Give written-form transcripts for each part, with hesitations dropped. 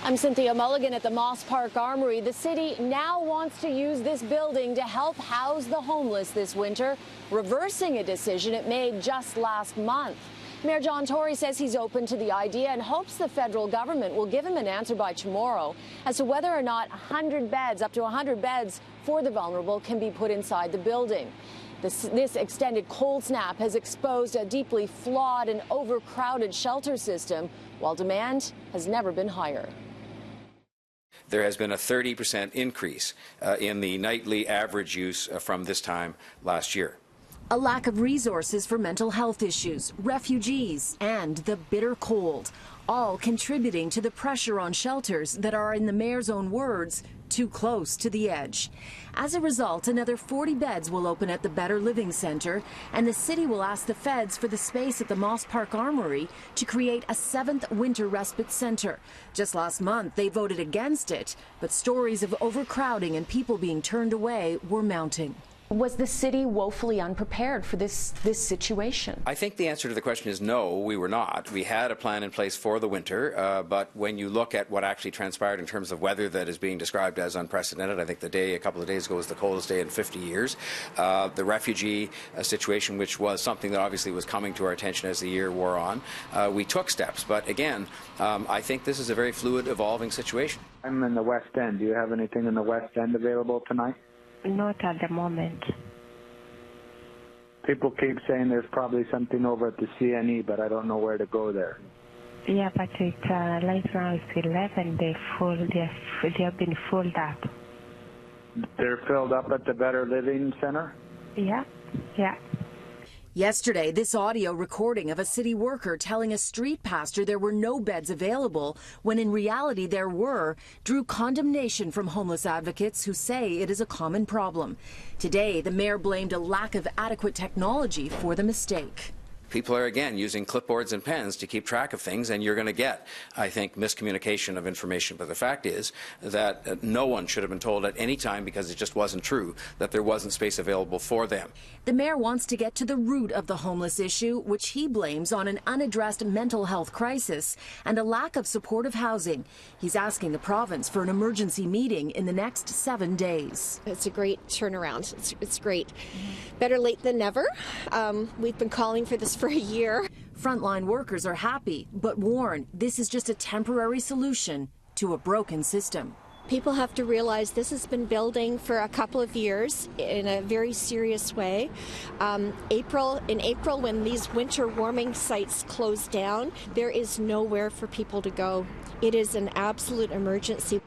I'm Cynthia Mulligan at the Moss Park Armoury. The city now wants to use this building to help house the homeless this winter, reversing a decision it made just last month. Mayor John Tory says he's open to the idea and hopes the federal government will give him an answer by tomorrow as to whether or not 100 beds, up to 100 beds for the vulnerable, can be put inside the building. This extended cold snap has exposed a deeply flawed and overcrowded shelter system, while demand has never been higher. There has been a 30% increase in the nightly average use from this time last year. A lack of resources for mental health issues, refugees, and the bitter cold, all contributing to the pressure on shelters that are, in the mayor's own words, too close to the edge. As a result, another 40 beds will open at the Better Living Center, and the city will ask the feds for the space at the Moss Park Armoury to create a 7th winter respite center. Just last month, they voted against it, but stories of overcrowding and people being turned away were mounting. Was the city woefully unprepared for this situation? I think the answer to the question is no, we were not. We had a plan in place for the winter, but when you look at what actually transpired in terms of weather that is being described as unprecedented, I think a couple of days ago was the coldest day in 50 years. The refugee situation, which was something that obviously was coming to our attention as the year wore on, we took steps. But again, I think this is a very fluid, evolving situation. I'm in the West End. Do you have anything in the West End available tonight? Not at the moment. People keep saying there's probably something over at the CNE, but I don't know where to go there. Yeah, but right now it's 11. They have been filled up. They're filled up at the Better Living Center? Yeah. Yesterday, this audio recording of a city worker telling a street pastor there were no beds available, when in reality there were, drew condemnation from homeless advocates who say it is a common problem. Today, the mayor blamed a lack of adequate technology for the mistake. People are, again, using clipboards and pens to keep track of things, and you're going to get, I think, miscommunication of information. But the fact is that no one should have been told at any time, because it just wasn't true, that there wasn't space available for them. The mayor wants to get to the root of the homeless issue, which he blames on an unaddressed mental health crisis and a lack of supportive housing. He's asking the province for an emergency meeting in the next 7 days. It's a great turnaround. It's great. Better late than never. We've been calling for this for a year. Frontline workers are happy, but warn this is just a temporary solution to a broken system. People have to realize this has been building for a couple of years in a very serious way. In April, when these winter warming sites close down, there is nowhere for people to go. It is an absolute emergency.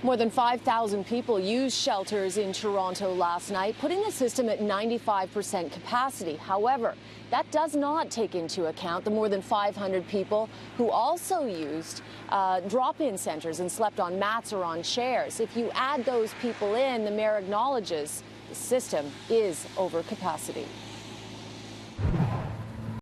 More than 5,000 people used shelters in Toronto last night, putting the system at 95% capacity. However, that does not take into account the more than 500 people who also used drop-in centers and slept on mats or on chairs. If you add those people in, the mayor acknowledges the system is over capacity.